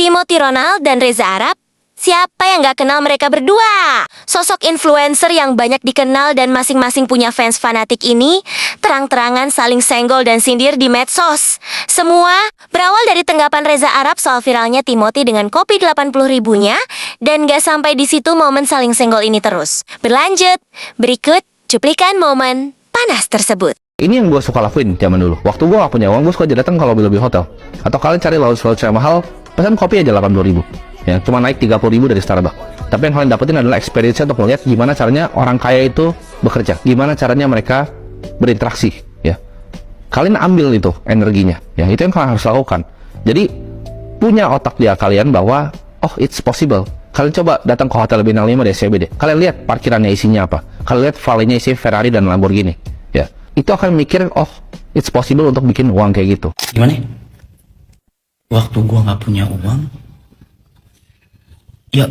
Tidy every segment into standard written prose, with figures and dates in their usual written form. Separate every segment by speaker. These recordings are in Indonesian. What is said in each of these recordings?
Speaker 1: Timothy Ronald dan Reza Arab. Siapa yang gak kenal mereka berdua? Sosok influencer yang banyak dikenal dan masing-masing punya fans fanatik ini terang-terangan saling senggol dan sindir di medsos. Semua berawal dari tanggapan Reza Arab soal viralnya Timothy dengan kopi 80 ribunya, dan gak sampai di situ momen saling senggol ini terus berlanjut. Berikut cuplikan momen panas tersebut.
Speaker 2: Ini yang gue suka lakuin zaman dulu. Waktu gue gak punya uang, gue suka aja datang kalau lebih hotel. Atau kalian cari lounge-lounge yang mahal, pesan kopi aja 80 ribu. Ya, cuma naik 30 ribu dari Starbucks. Tapi yang kalian dapetin adalah experience untuk melihat gimana caranya orang kaya itu bekerja, gimana caranya mereka berinteraksi. Ya, kalian ambil itu energinya. Ya, itu yang kalian harus lakukan. Jadi punya otak dia kalian bahwa oh it's possible. Kalian coba datang ke hotel bintang 5 di SCBD. Kalian lihat parkirannya isinya apa. Kalian lihat valenya isi Ferrari dan Lamborghini. Ya, itu akan mikir oh it's possible untuk bikin uang kayak gitu.
Speaker 3: Gimana? Waktu gua nggak punya uang, ya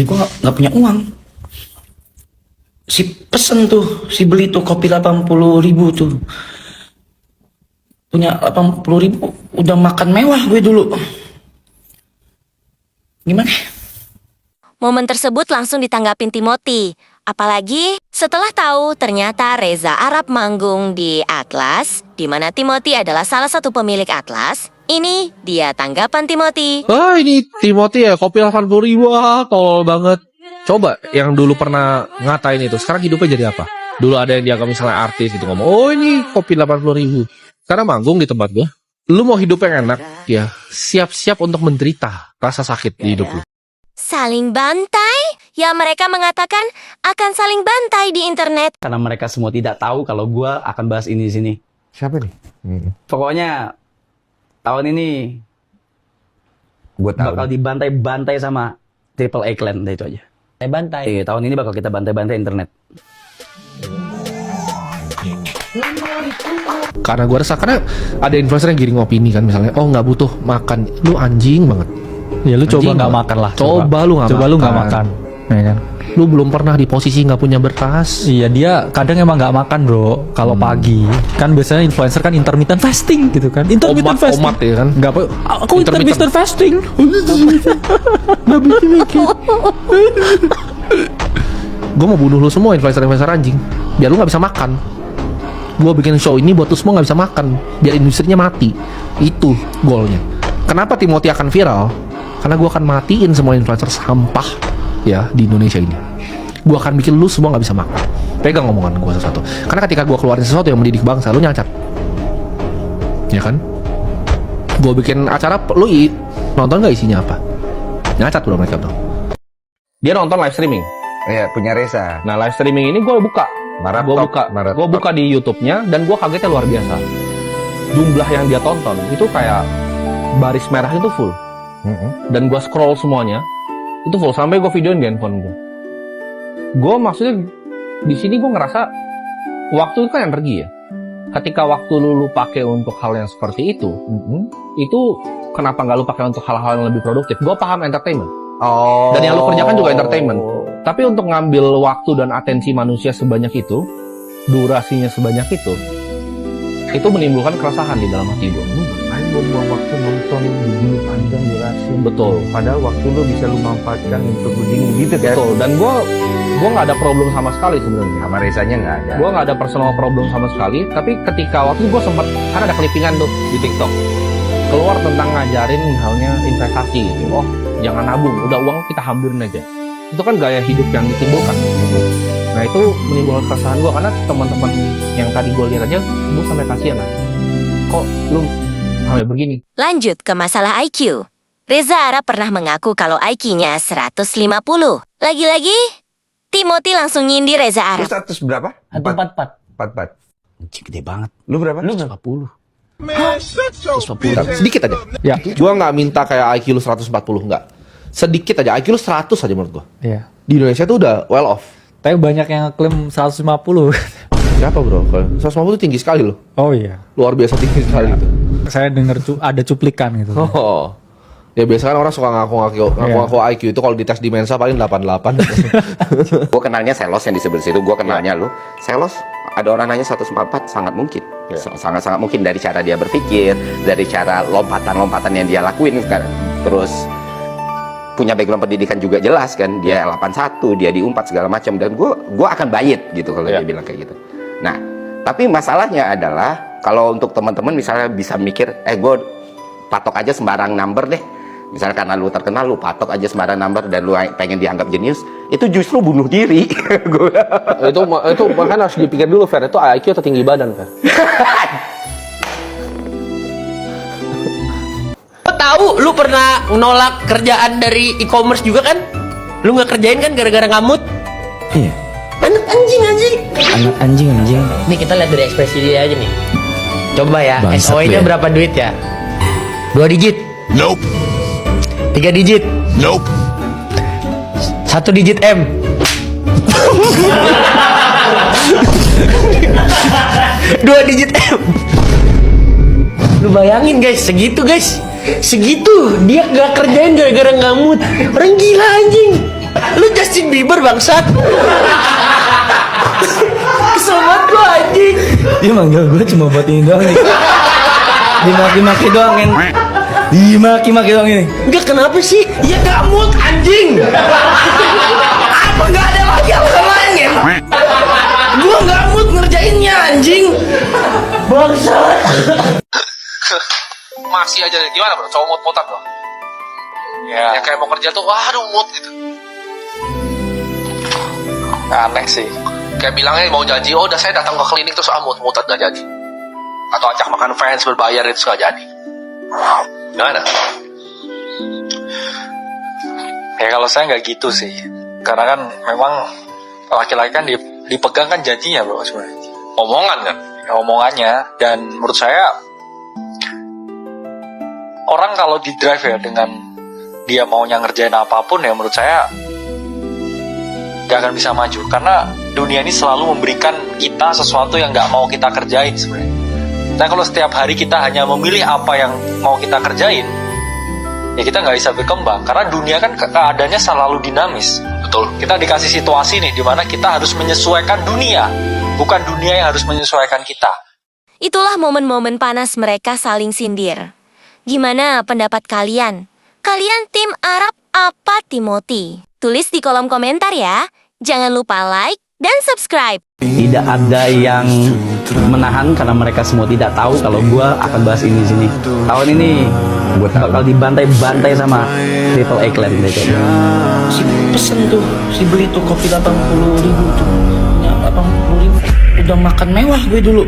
Speaker 3: gua nggak punya uang. Si pesen tuh, si beli tuh kopi 80 ribu tuh, punya 80 ribu, udah makan mewah gue dulu. Gimana?
Speaker 1: Momen tersebut langsung ditanggapin Timothy. Apalagi setelah tahu ternyata Reza Arab manggung di Atlas, di mana Timothy adalah salah satu pemilik Atlas. Ini dia tanggapan Timothy.
Speaker 4: Ah, ini Timothy ya, kopi 80 ribu, tolol banget. Coba yang dulu pernah ngatain itu, sekarang hidupnya jadi apa? Dulu ada yang dianggap misalnya artis gitu ngomong, oh ini kopi 80 ribu. Sekarang manggung di tempat gua. Lu mau hidup yang enak, ya siap-siap untuk menderita rasa sakit di hidup lu.
Speaker 1: Saling bantai? Ya mereka mengatakan akan saling bantai di internet.
Speaker 5: Karena mereka semua tidak tahu kalau gue akan bahas ini di sini.
Speaker 6: Siapa nih?
Speaker 5: Pokoknya tahun ini
Speaker 6: Gue tahu.
Speaker 5: bakal dibantai-bantai sama Triple A Clan, itu aja.
Speaker 7: Bantai.
Speaker 5: Tahun ini bakal kita bantai-bantai internet.
Speaker 4: Karena gua rasa, karena ada influencer yang giring opini kan, misalnya, oh nggak butuh makan, lu anjing banget.
Speaker 7: Ya lu coba
Speaker 4: Anjing
Speaker 7: nggak
Speaker 4: banget.
Speaker 7: makan lah.
Speaker 4: Coba lu nggak
Speaker 7: Coba lu nggak
Speaker 4: makan.
Speaker 7: makan. Ya kan?
Speaker 4: Lu belum pernah di posisi nggak punya beras.
Speaker 7: Iya, dia kadang emang nggak makan bro. Kalau pagi kan biasanya influencer kan intermittent fasting gitu kan. Intermittent fasting.
Speaker 4: Omat ya kan.
Speaker 7: Nggak apa. Aku
Speaker 4: Intermittent.
Speaker 7: intermittent fasting.
Speaker 4: Gue mau bunuh lu semua influencer anjing, biar lu nggak bisa makan. Gue bikin show ini buat lu semua nggak bisa makan, biar industrinya mati. Itu goalnya. Kenapa Timothy akan viral? Karena gue akan matiin semua influencer sampah ya di Indonesia ini. Gue akan bikin lu semua nggak bisa makan. Pegang omongan gue sesuatu. Karena ketika gue keluarin sesuatu yang mendidik bangsa, lu nyacat, ya kan? Gue bikin acara, lu nonton nggak isinya apa? Nyacat bro mereka bro. Dia nonton live streaming.
Speaker 6: Iya, punya Reza.
Speaker 4: Nah live streaming ini gue buka, gue buka di YouTube-nya, dan gue kagetnya luar biasa. Jumlah yang dia tonton itu kayak baris merah itu full, dan gue scroll semuanya itu full sampai gue videoin di handphone gue. Gue maksudnya di sini gue ngerasa waktu itu kan energi ya. Ketika waktu lu pakai untuk hal yang seperti itu kenapa nggak lu pakai untuk hal-hal yang lebih produktif? Gue paham entertainment.
Speaker 6: Oh.
Speaker 4: Dan yang lu kerjakan juga entertainment. Tapi untuk ngambil waktu dan atensi manusia sebanyak itu, durasinya sebanyak itu menimbulkan keresahan di dalam hati gue.
Speaker 6: Ngapain lu buang waktu nonton begini panjang durasi?
Speaker 4: Betul.
Speaker 6: Padahal waktu lu bisa lu manfaatkan untuk begini gitu kan?
Speaker 4: Betul. Dan gue nggak ada problem sama sekali sebenarnya.
Speaker 6: Sama Rezanya nggak ada.
Speaker 4: Gue nggak ada personal problem sama sekali. Tapi ketika waktu gue sempat, kan ada clippingan tuh di TikTok, keluar tentang ngajarin misalnya investasi gitu. Oh, jangan nabung, udah uang kita hamburin aja. Itu kan gaya hidup yang ditimbulkan. Nah itu menimbulkan keresahan gue, karena teman-teman yang tadi gue lihat aja, gue sampai kasihan lah. Kok lu sampai begini?
Speaker 1: Lanjut ke masalah IQ. Reza Arab pernah mengaku kalau IQ-nya 150. Lagi-lagi, Timothy langsung nyindir Reza
Speaker 6: Lu
Speaker 1: Arab.
Speaker 6: 100 berapa?
Speaker 7: 44.
Speaker 6: 44.
Speaker 5: Anjing, gede banget.
Speaker 6: Lu berapa?
Speaker 5: Lu 40.
Speaker 4: Sedikit aja.
Speaker 7: Ya.
Speaker 4: Gue nggak minta kayak IQ lu 140, nggak. Sedikit aja, IQ lu 100 aja menurut gue.
Speaker 7: Iya.
Speaker 4: Di Indonesia tuh udah well off.
Speaker 7: Tapi banyak yang klaim 150.
Speaker 4: Siapa bro? 150 itu tinggi sekali loh.
Speaker 7: Oh iya.
Speaker 4: Luar biasa tinggi sekali itu.
Speaker 7: Saya dengar ada cuplikan gitu.
Speaker 4: Oh. Ya biasa kan orang suka ngaku-ngaku IQ itu kalau dites di Mensa paling 88.
Speaker 8: Gue kenalnya Selos yang di sebelah situ, gue kenalnya lu. Selos, ada orang nanya 144, sangat mungkin. Sangat-sangat mungkin dari cara dia berpikir, dari cara lompatan-lompatan yang dia lakuin sekarang. Terus punya background pendidikan juga jelas kan, dia 81, dia di Unpad segala macam, dan gue akan bayit gitu kalau dia bilang kayak gitu. Nah, tapi masalahnya adalah kalau untuk teman-teman misalnya bisa mikir, gue patok aja sembarang number deh, misalnya karena lu terkenal, lu patok aja sembarang number dan lu pengen dianggap jenius, itu justru bunuh diri.
Speaker 4: Itu bahkan harus dipikir dulu, Fer. Itu IQ atau tinggi badan, Fer?
Speaker 9: Tahu lu pernah nolak kerjaan dari e-commerce juga kan? Lu nggak kerjain kan gara-gara ngamut?
Speaker 3: Iya.
Speaker 9: Anak anjing.
Speaker 3: Anak anjing.
Speaker 9: Nih kita lihat dari ekspresi dia aja nih. Coba ya,
Speaker 3: Bangsat
Speaker 9: SOE-nya
Speaker 3: lu ya.
Speaker 9: berapa duit ya? 2 digit?
Speaker 6: Nope.
Speaker 9: 3 digit?
Speaker 6: Nope.
Speaker 9: 1 digit M? 2 digit M? Lu bayangin guys, segitu dia gak kerjain gara-gara ngamut. Orang gila anjing. Lu Justin Bieber bangsat. Kesel banget gua anjing.
Speaker 3: Dia manggil gue cuma buat ini doang nih. Dimaki-maki doang kan. Dimaki-maki doang ini.
Speaker 9: Enggak, kenapa sih? Ya ngamut anjing. Apa gak ada lagi alasan lain? Gua ngamut ngerjainnya anjing. Bangsat.
Speaker 4: Masih aja gimana, bro? Cowok mut-mutan, bro. Ya. Yang kayak mau kerja tuh, waduh, mut gitu. Aneh sih. Kayak bilangnya mau janji, oh udah saya datang ke klinik terus mut-mutan gak jadi. Atau ajak makan fans berbayar itu gak jadi. Gimana?
Speaker 7: Ya kalau saya nggak gitu sih, karena kan memang laki-laki kan dipegang kan janjinya bro sebenarnya.
Speaker 4: Omongan kan?
Speaker 7: Ya, omongannya, dan menurut saya orang kalau di drive ya dengan dia maunya ngerjain apapun ya menurut saya gak akan bisa maju, karena dunia ini selalu memberikan kita sesuatu yang gak mau kita kerjain sebenarnya. Nah kalau setiap hari kita hanya memilih apa yang mau kita kerjain, ya kita nggak bisa berkembang, karena dunia kan keadaannya selalu dinamis.
Speaker 4: Betul.
Speaker 7: Kita dikasih situasi nih dimana kita harus menyesuaikan dunia, bukan dunia yang harus menyesuaikan kita.
Speaker 1: Itulah momen-momen panas mereka saling sindir. Gimana pendapat kalian? Kalian tim Arab apa Timothy? Tulis di kolom komentar ya. Jangan lupa like dan subscribe.
Speaker 5: Tidak ada yang menahan karena mereka semua tidak tahu kalau gue akan bahas ini di sini. Tahun ini gue bakal dibantai-bantai sama Triple A Clan deh kayaknya.
Speaker 3: Si pesen tuh, si beli tuh kopi 80.000 tuh. Ya 80.000. Udah makan mewah gue dulu.